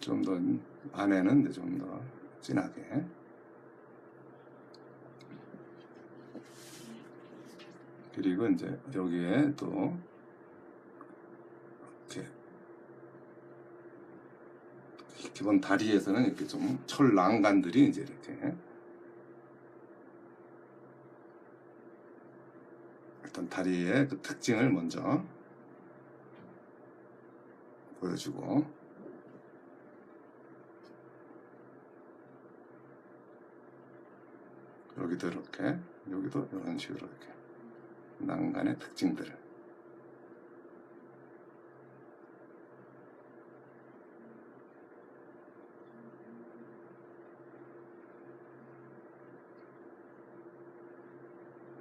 좀 더 안에는 이제 좀 더 진하게. 그리고 이제 여기에 또 이렇게 기본 다리에서는 이렇게 좀 철 난간들이 이제 이렇게 일단 다리의 그 특징을 먼저 보여주고, 여기도 이렇게, 여기도 이런 식으로 이렇게 난간의 특징들을.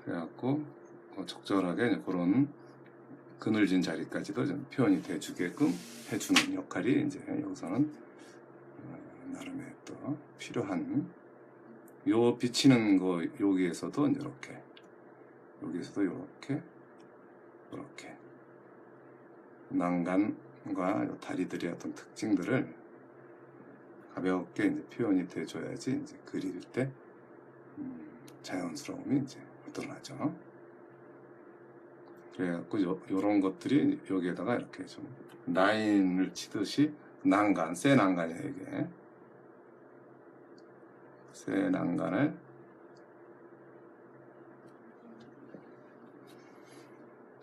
그래갖고 적절하게 그런 그늘진 자리까지도 좀 표현이 돼주게끔 해주는 역할이 이제 여기서는 나름의 또 필요한, 요 비치는 거 여기에서도 이렇게, 여기에서도 이렇게 난간과 요 다리들의 어떤 특징들을 가볍게 이제 표현이 돼줘야지 이제 그릴 때 자연스러움이 이제 드러나죠. 그래갖고 요런 것들이 여기에다가 이렇게 좀 라인을 치듯이 난간, 새 난간이에요. 이게 새 난간을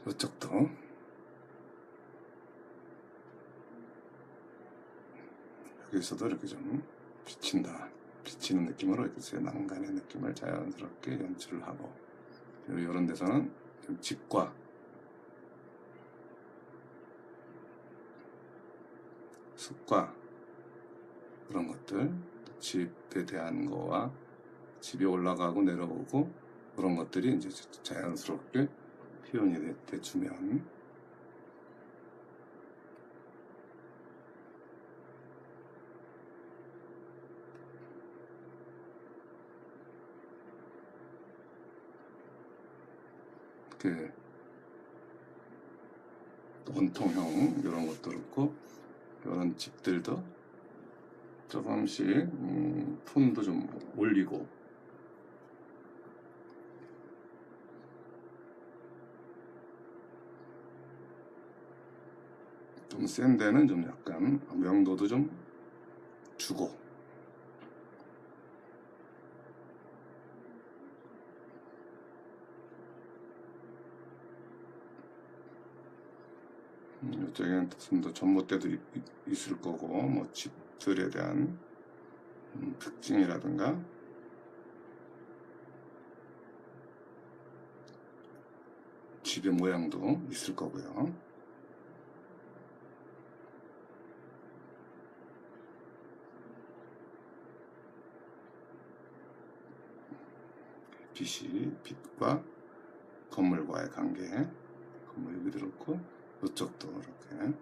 이쪽도 여기서도 이렇게 좀 비치는 느낌으로 이렇게 새 난간의 느낌을 자연스럽게 연출을 하고, 이런 데서는 좀 집과 숲과 그런 것들, 집에 대한 거와 집이 올라가고 내려오고 그런 것들이 이제 자연스럽게 표현이 돼주면 그 원통형 이런 것도 그렇고, 이런 집들도 조금씩 톤도 좀 올리고, 좀 센 데는 좀 약간 명도도 좀 주고, 이쪽에는 좀 더 전봇대도 있을 거고, 뭐 집들에 대한 특징이라든가 집의 모양도 있을 거고요. 빛과 건물과의 관계, 건물 여기도 그렇고 이쪽도 이렇게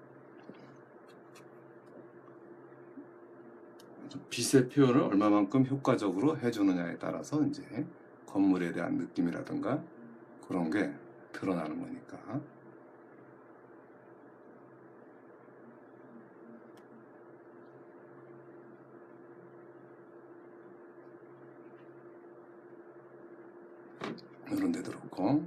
빛의 표현을 얼마만큼 효과적으로 해주느냐에 따라서 이제 건물에 대한 느낌이라든가 그런 게 드러나는 거니까. 이런 데도 그렇고,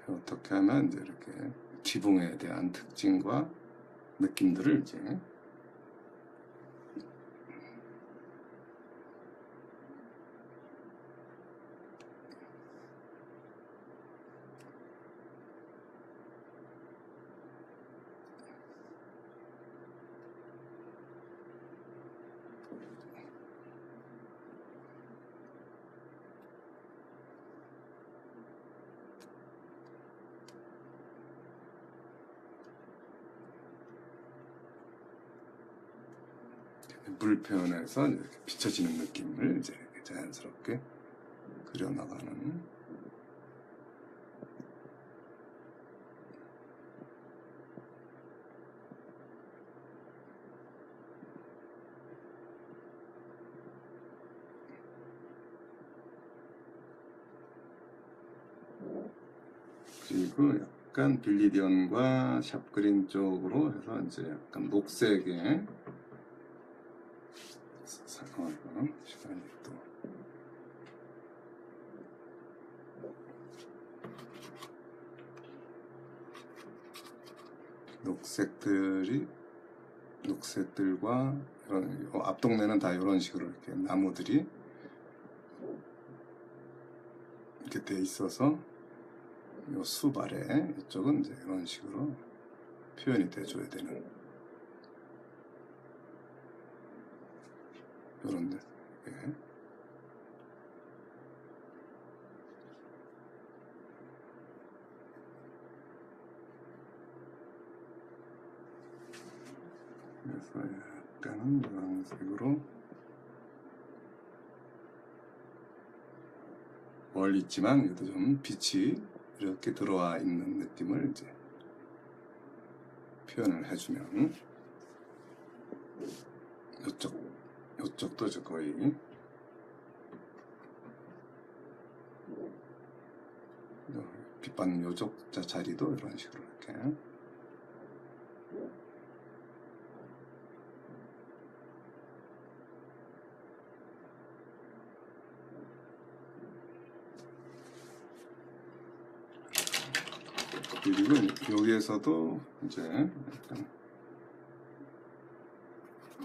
어떻게 하면 이제 이렇게 지붕에 대한 특징과 느낌들을 이제 물 표현에서 이렇게 비춰지는 느낌을 이제 자연스럽게 그려나가는, 그리고 약간 빌리디언과 샵그린 쪽으로 해서 이제 약간 녹색의 시간이 또 녹색들과 이런 앞동네는 다 이런 식으로 이렇게 나무들이 이렇게 돼 있어서 이 숲 아래 이쪽은 이제 이런 식으로 표현이 돼줘야 되는 이런 데 예. 그래서 약간은 노란색으로 멀리 있지만 그래도 좀 빛이 이렇게 들어와 있는 느낌을 이제 표현을 해주면 이쪽도 이제 거의 빛받는 요쪽 자리도 이런 식으로 이렇게 그리고 여기에서도 이제 약간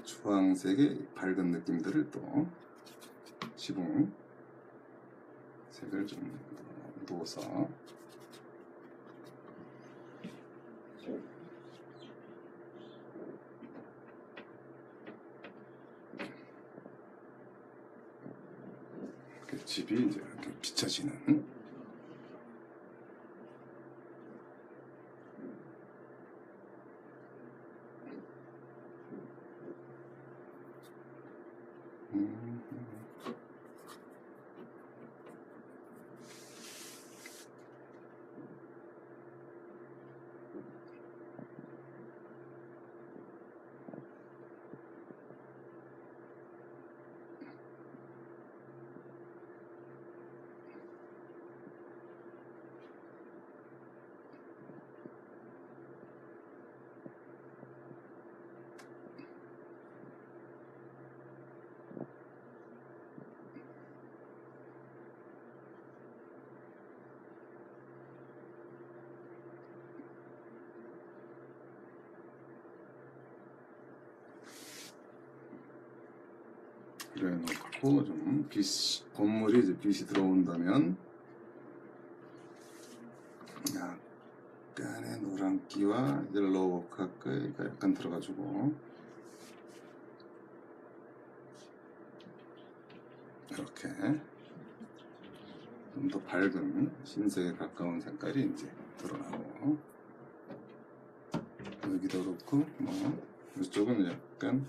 주황색의 밝은 느낌들을 또 지붕 색을 좀 넣어서 이렇게 집이 이제 이렇게 비춰지는 그래 놓고 좀 건물이 이제 빛이 들어온다면 약간의 노란기와 옐로우 워크가 약간 들어가지고 이렇게 좀 더 밝은 흰색에 가까운 색깔이 이제 드러나고 여기도 그렇고 이쪽은 약간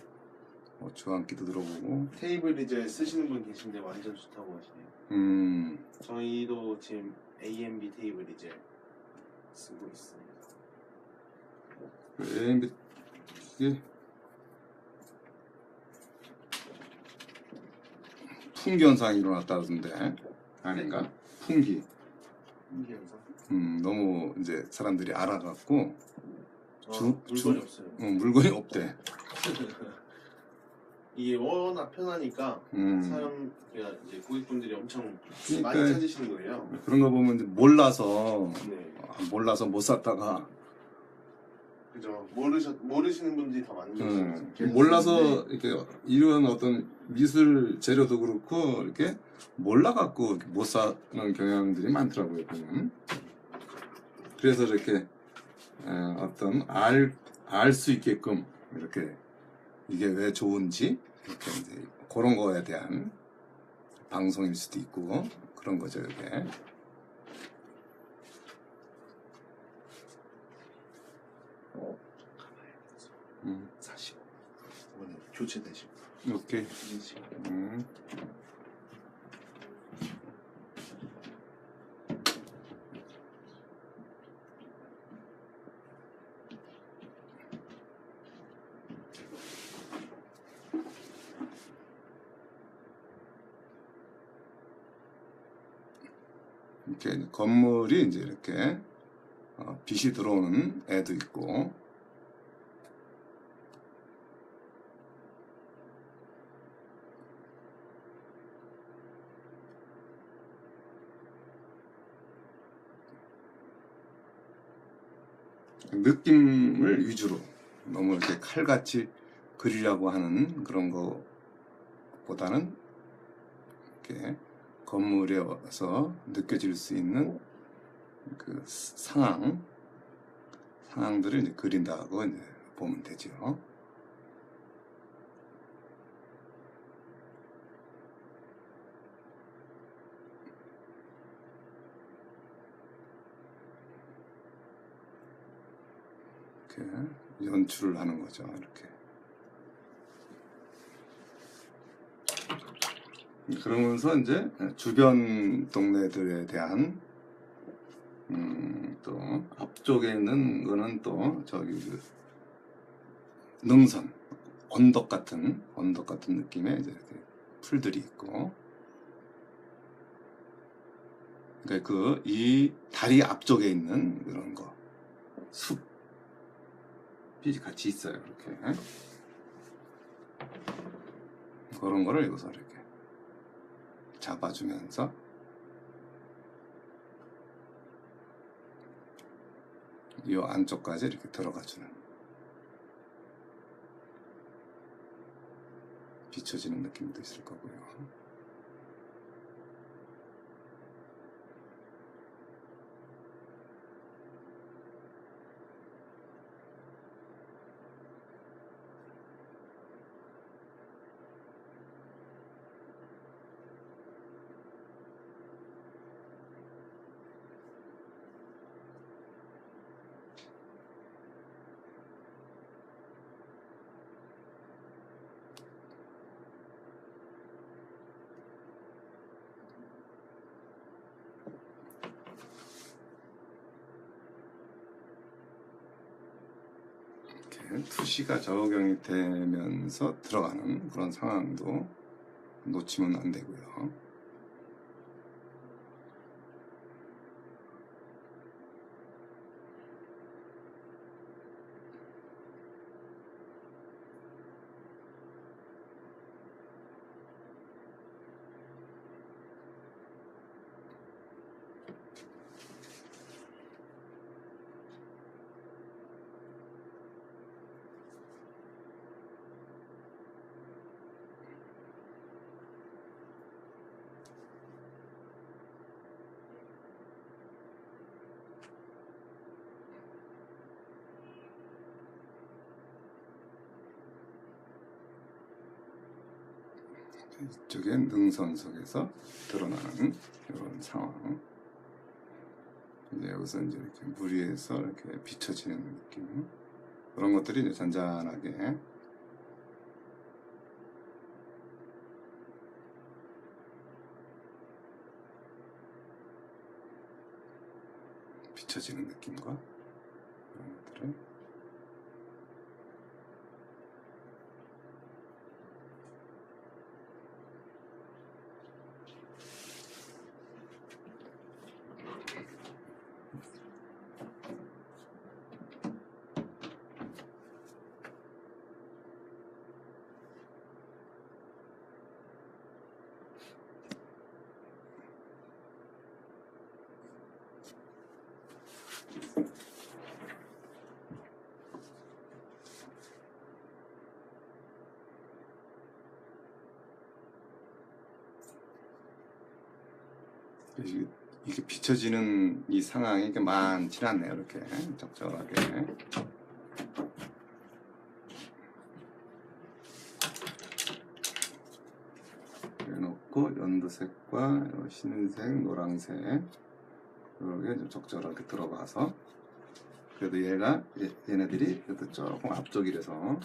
주황기도 들어보고 테이블 이제 쓰시는 분 계신데 완전 좋다고 하시네요. 저희도 지금 A&B 테이블 이제 쓰고 있습니다. A&B 이게 풍기 현상이 일어났다던데 아닌가? 풍기 현상? 너무 이제 사람들이 알아갖고 물건이 없어요. 물건이 없대. 이게 워낙 편하니까 그러니까 이제 고객분들이 엄청 많이 찾으시는 거예요. 그런 거 보면 이제 몰라서 못 샀다가 그죠. 모르시는 분들이 더 많은 거죠. 몰라서 이렇게 이런 어떤 미술 재료도 그렇고 이렇게 몰라갖고 못 사는 경향들이 많더라고요. 보면. 그래서 이렇게 어떤 알 수 있게끔 이렇게 이게 왜 좋은지 이렇게 이제 그런 거에 대한 방송일 수도 있고 그런 거죠. 이게. 45. 이번에 교체되시고. 오케이. 이렇게 건물이 이제 이렇게 빛이 들어오는 애도 있고, 느낌을 위주로 너무 이렇게 칼같이 그리려고 하는 그런 것보다는 이렇게 건물에 와서 느껴질 수 있는 그 상황들을 이제 그린다고 이제 보면 되죠. 이렇게 연출을 하는 거죠. 이렇게. 그러면서 이제 주변 동네들에 대한 또 앞쪽에 있는 거는 또 저기 그 능선, 언덕 같은 느낌의 이제 이렇게 풀들이 있고, 그러니까 이 다리 앞쪽에 있는 그런 거 숲이 같이 있어요. 이렇게 그런 거를 여기서 이렇게 잡아주면서 이 안쪽까지 이렇게 들어가주는, 비춰지는 느낌도 있을 거고요. 투시가 적용이 되면서 들어가는 그런 상황도 놓치면 안 되고요. 이쪽에 능선 속에서 드러나는 이런 상황. 이제 여기서 이제 이렇게 물 위에서 이렇게 비춰지는 느낌. 그런 것들이 이제 잔잔하게 비춰지는 느낌과 그런 것들을 이게 비춰지는 이 상황이 이렇게 많지는 않네요. 이렇게 적절하게 해놓고 연두색과 흰색, 노란색 이렇게 좀 적절하게 들어가서, 그래도 얘네들이 그래도 조금 앞쪽이라서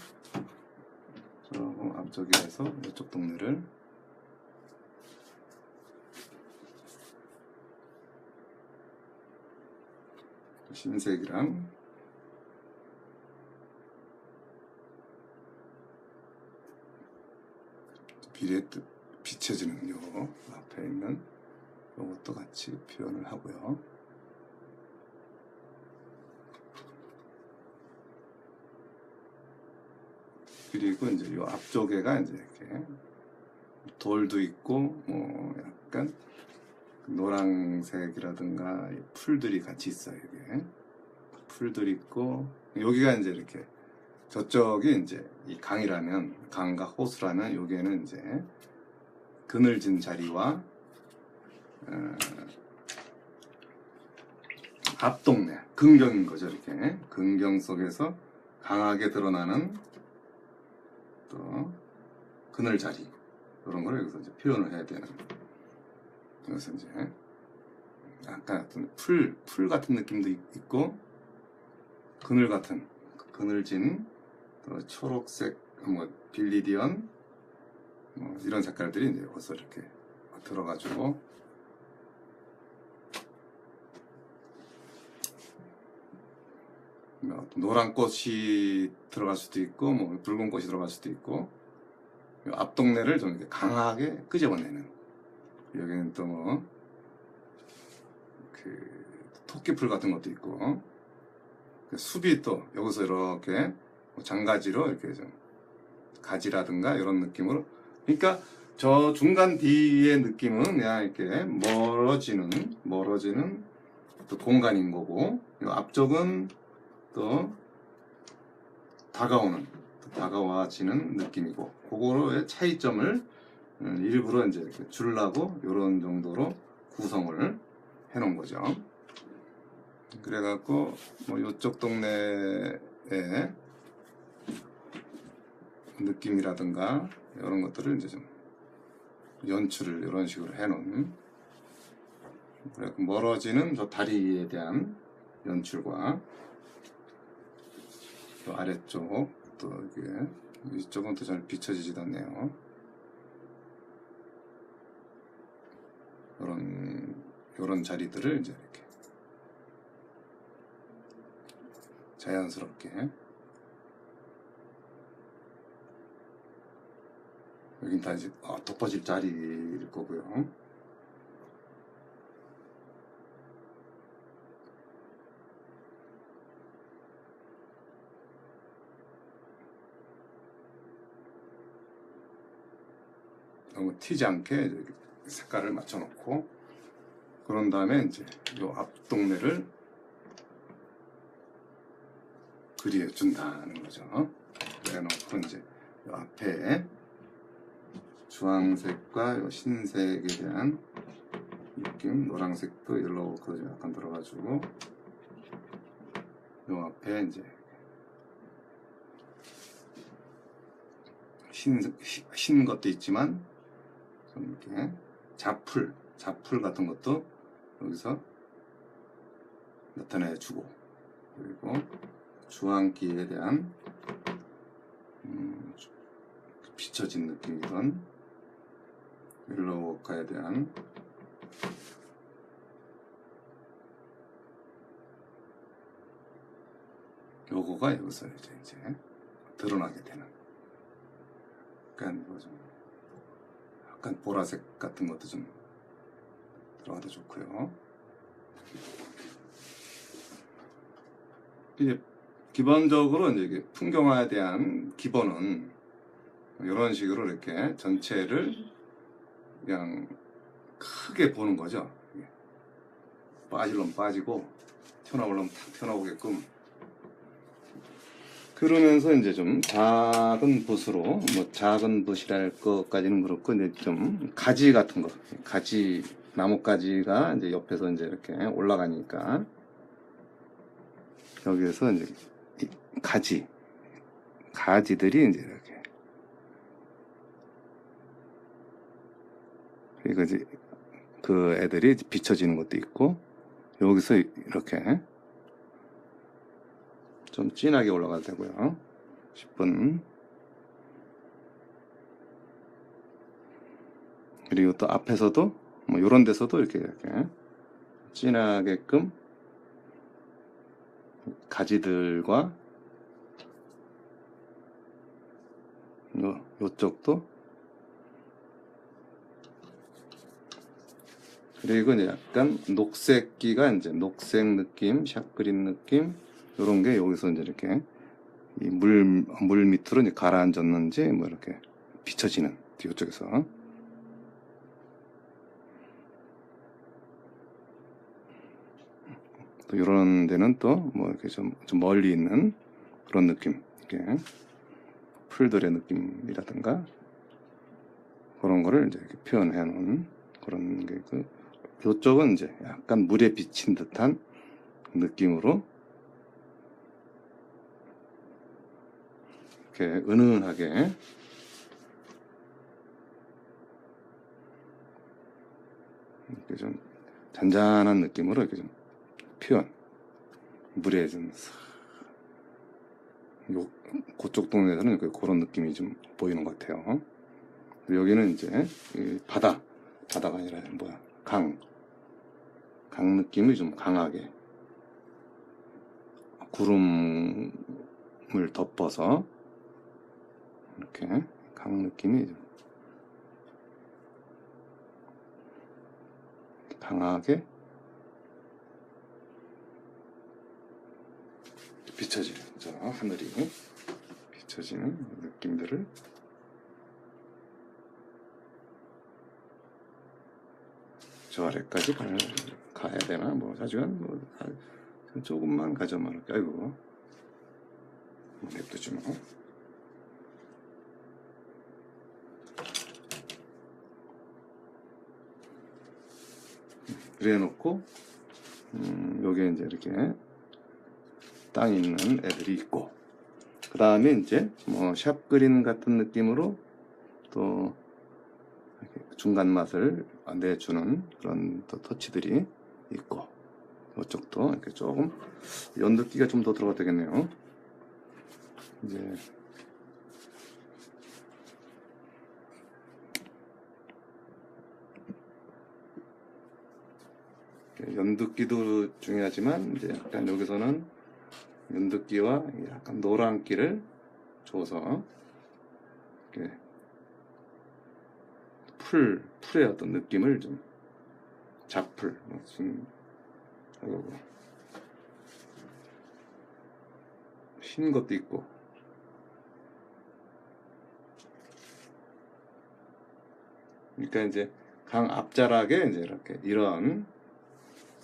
이쪽 동네를 흰색이랑 비춰지는 요 앞에 있는 이것도 같이 표현을 하고요. 그리고 이제 요 앞쪽에가 이제 이렇게 돌도 있고 뭐 약간 노란색이라든가 풀들이 같이 있어요. 이게 풀들 있고 여기가 이제 이렇게 저쪽이 이제 이 강이라면 강과 호수라면 여기에는 이제 그늘진 자리와 앞동네 근경인 거죠. 이렇게 근경 속에서 강하게 드러나는 또 그늘 자리 이런 걸 여기서 이제 표현을 해야 되는. 그래서 이제 약간 어떤 풀 같은 느낌도 있고 그늘 같은 그늘진 또 초록색 뭐 빌리디언 뭐 이런 색깔들이 이제 여기서 이렇게 들어가지고 뭐 노란 꽃이 들어갈 수도 있고 뭐 붉은 꽃이 들어갈 수도 있고 앞 동네를 좀 이렇게 강하게 끄집어내는. 여기는 또 뭐 그 토끼풀 같은 것도 있고 숲이 또 여기서 이렇게 장가지로 이렇게 좀 가지라든가 이런 느낌으로. 그러니까 저 중간 뒤의 느낌은 그냥 이렇게 멀어지는 또 공간인 거고, 이 앞쪽은 또 다가와지는 느낌이고, 그거의 차이점을 일부러 이제 이렇게 주려고 이런 정도로 구성을 해 놓은 거죠. 그래갖고 뭐 이쪽 동네의 느낌이라든가 이런 것들을 이제 좀 연출을 이런 식으로 해놓은. 그래갖고 멀어지는 저 다리에 대한 연출과 또 아래쪽 또 이게 이쪽은 또 잘 비춰지지도 않네요. 이런 자리들을 이제 이렇게 자연스럽게. 여긴 다 이제 덮어질 자리일 거고요. 너무 튀지 않게 색깔을 맞춰놓고, 그런 다음에 이제 요 앞 동네를 그려준다는 거죠. 그래놓고 이제 요 앞에 주황색과 요 흰색에 대한 느낌, 노란색도 옐로우가 약간 들어가지고 요 앞에 이제 흰 것도 있지만 좀 이렇게 자풀 같은 것도 여기서 나타내주고, 그리고 주황기에 대한 비춰진 느낌이던 옐로우워카에 대한 요거가 여기서 이제 드러나게 되는. 약간 보라색 같은 것도 좀 들어가도 좋고요. 이제 기본적으로 이제 이게 풍경화에 대한 기본은 이런 식으로 이렇게 전체를 그냥 크게 보는 거죠. 빠지려면 빠지고 튀어나오려면 탁 튀어나오게끔. 그러면서 이제 좀 작은 붓으로, 뭐 작은 붓이랄 것까지는 그렇고, 이제 좀 가지 같은 거, 나뭇가지가 이제 옆에서 이제 이렇게 올라가니까, 여기에서 이제 가지들이 이제 이렇게, 그리고 이제 그 애들이 비춰지는 것도 있고, 여기서 이렇게 좀 진하게 올라가도 되고요. 10분. 그리고 또 앞에서도 뭐 이런 데서도 이렇게 진하게끔 가지들과 요쪽도, 그리고 이제 약간 녹색기가 이제 녹색 느낌, 샷그린 느낌, 요런 게 여기서 이제 이렇게 이 물 밑으로 이제 가라앉았는지 뭐 이렇게 비춰지는 이쪽에서. 또 이런 데는 또 뭐 이렇게 좀 멀리 있는 그런 느낌, 이렇게 풀들의 느낌이라든가 그런 거를 이제 이렇게 표현해 놓은 그런 게 있고, 이쪽은 이제 약간 물에 비친 듯한 느낌으로 이렇게 은은하게 이렇게 좀 잔잔한 느낌으로 이렇게 좀 표현, 물에 좀 그쪽 동네에서는 그런 느낌이 좀 보이는 것 같아요. 여기는 이제 바다가 아니라 강 느낌이 좀 강하게 구름을 덮어서 이렇게 강 느낌이 좀 강하게 비춰지는, 저 하늘이 비춰지는 느낌들을 저 아래까지 가야 되나? 뭐 하지만 뭐 조금만 가져만 할게. 아이고, 냅두지 뭐. 그래 놓고 여기에 이제 이렇게 땅 있는 애들이 있고, 그 다음에 이제 뭐 샵 그린 같은 느낌으로 또 중간 맛을 내주는 그런 또 터치들이 있고, 이쪽도 이렇게 조금 연두기가 좀 더 들어가야 되겠네요. 이제 연두기도 중요하지만 이제 약간 여기서는 연두기와 약간 노란기를 줘서 이렇게 풀의 어떤 느낌을 좀 잡풀 무슨 하고 흰 것도 있고, 그러니까 이제 강 앞자락에 이제 이렇게 이런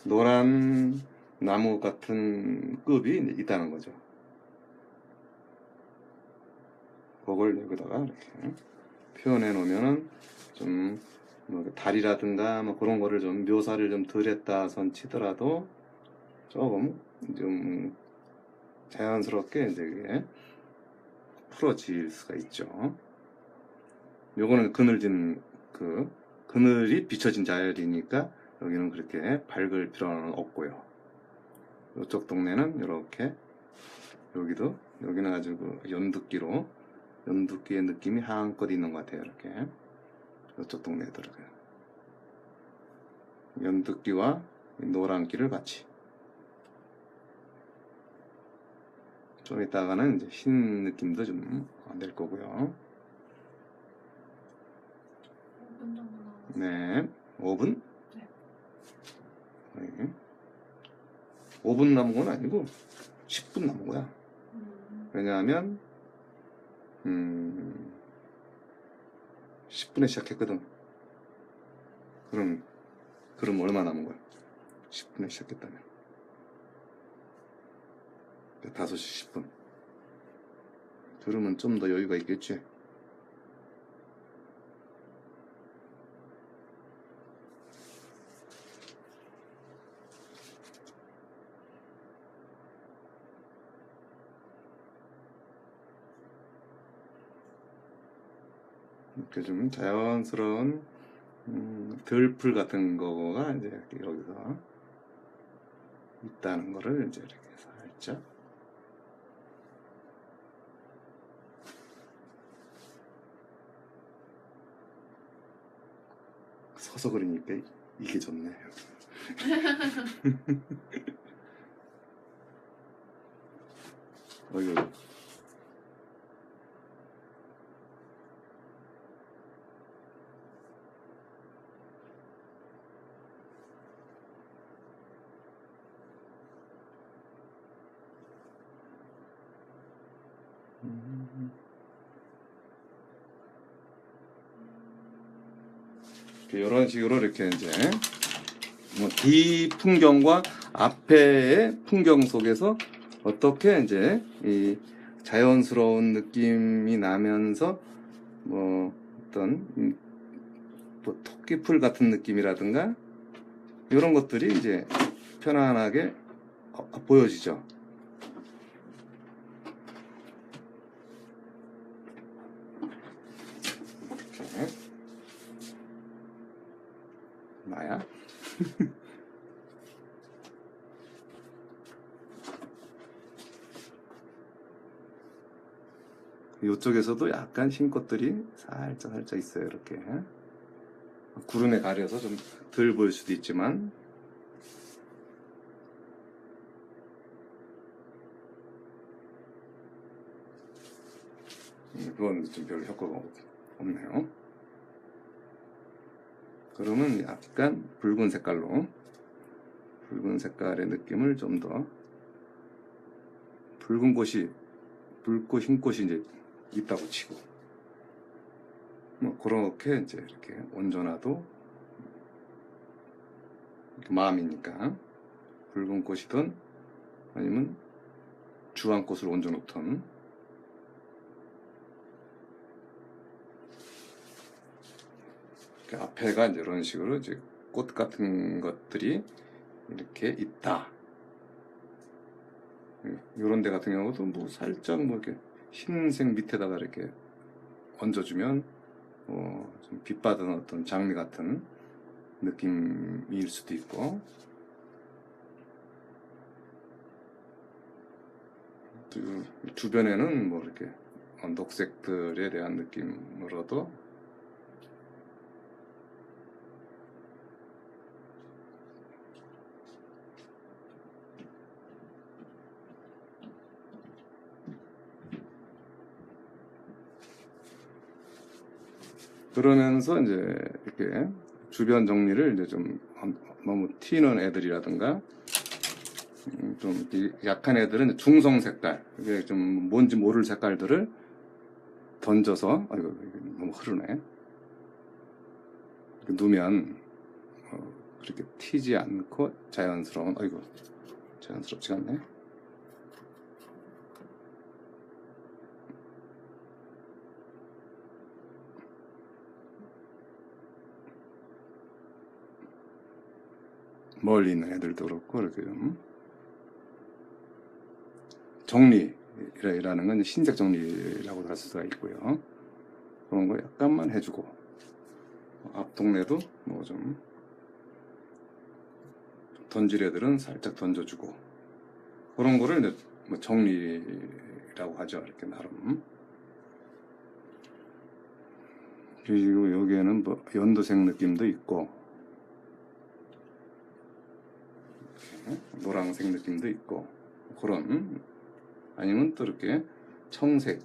노란 나무 같은 급이 있다는 거죠. 그걸 여기다가 이렇게 표현해 놓으면은 좀 뭐 달이라든가 뭐 그런 거를 좀 묘사를 좀 덜 했다 손 치더라도 조금 좀 자연스럽게 이제 이게 풀어질 수가 있죠. 요거는 그늘진 그늘이 비춰진 자리니까 여기는 그렇게 밝을 필요는 없고요. 이쪽 동네는 이렇게 여기는 아주 연두기의 느낌이 한껏 있는 것 같아요. 이렇게 이쪽 동네들은 연두기와 노란기를 같이, 좀 이따가는 이제 흰 느낌도 좀 낼 거고요. 5분 정도 남았어요. 네, 5분? 네. 네. 5분 남은 건 아니고 10분 남은 거야. 왜냐하면 10분에 시작했거든. 그럼 얼마 남은 거야? 10분에 시작했다면 5시 10분. 그러면 좀 더 여유가 있겠지. 이렇게 좀 자연스러운 들풀 같은 거가 이제 여기서 있다는 거를 이제 이렇게 살짝 서서 그리니까 이게 좋네. 어이구. 이런 식으로 이렇게 이제 뭐 뒤 풍경과 앞에의 풍경 속에서 어떻게 이제 이 자연스러운 느낌이 나면서 뭐 어떤 뭐 토끼풀 같은 느낌이라든가 이런 것들이 이제 편안하게 보여지죠. 이렇게. 나야? 이쪽에서도 약간 흰 것들이 살짝 있어요. 이렇게 구름에 가려서 좀 덜 보일 수도 있지만 그건 좀 별로 효과가 없네요. 그러면 약간 붉은 색깔로 붉은 색깔의 느낌을 좀 더 붉은 꽃이 붉고 흰 꽃이 이제 있다고 치고 뭐 그렇게 이제 이렇게 얹어놔도 이렇게 마음이니까 붉은 꽃이든 아니면 주황꽃을 얹어놓든 앞에가 이제 이런 식으로 이제 꽃 같은 것들이 이렇게 있다. 이런 데 같은 경우도 뭐 살짝 뭐 이렇게 흰색 밑에다가 이렇게 얹어주면 좀 빛받은 어떤 장미 같은 느낌일 수도 있고, 그 주변에는 뭐 이렇게 녹색들에 대한 느낌으로도 그러면서 이제 이렇게 주변 정리를 이제 좀 너무 튀는 애들이라든가 좀 약한 애들은 중성 색깔, 이게 좀 뭔지 모를 색깔들을 던져서 아이고 너무 흐르네. 누면 그렇게 튀지 않고 자연스러운 아이고 자연스럽지 않네. 멀리 있는 애들도 그렇고 이렇게 좀 정리라는 건 흰색 정리라고 할 수가 있고요. 그런 거 약간만 해주고 앞 동네도 뭐 좀 던질 애들은 살짝 던져주고 그런 거를 이제 뭐 정리라고 하죠. 이렇게 나름. 그리고 여기에는 뭐 연두색 느낌도 있고 노란색 느낌도 있고 그런 아니면 또 이렇게 청색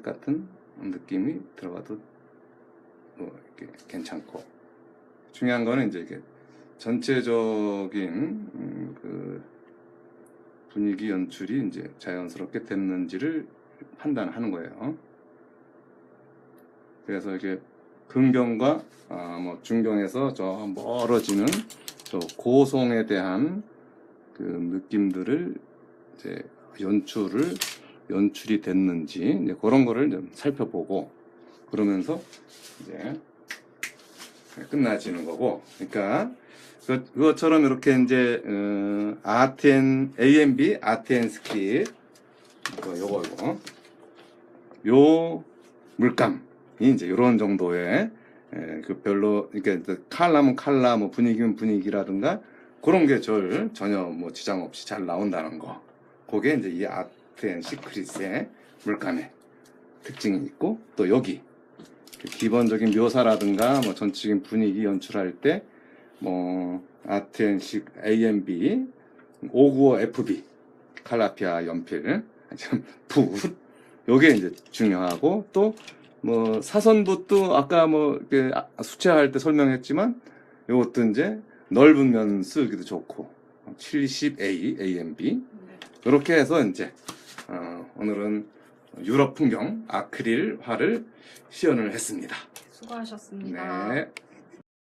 같은 느낌이 들어가도 뭐 이렇게 괜찮고 중요한 거는 이제 이게 전체적인 그 분위기 연출이 이제 자연스럽게 됐는지를 판단하는 거예요. 그래서 이렇게 근경과 뭐 중경에서 저 멀어지는 저 고송에 대한 그 느낌들을 이제 연출이 됐는지 이제 그런 거를 좀 살펴보고 그러면서 이제 끝나지는 거고. 그러니까 그것처럼 이렇게 이제 RTN AMB RTN 스킵 요거 요 물감이 이제 이런 정도의 그 별로 그러니까 칼라면 뭐 분위기면 분위기라든가 그런 게 전혀 뭐 지장 없이 잘 나온다는 거. 그게 이제 이 RTN 시크릿의 물감의 특징이 있고 또 여기 기본적인 묘사라든가 뭐 전체적인 분위기 연출할 때 뭐 RTN AMB 595 FB 칼라피아 연필 붓 요게 이제 중요하고 또 뭐 사선붓도 아까 뭐 이렇게 수채할 때 설명했지만 요것도 이제 넓은 면 쓰기도 좋고 70A AMB 이렇게 해서 이제 오늘은 유럽 풍경 아크릴화를 시연을 했습니다. 수고하셨습니다. 네.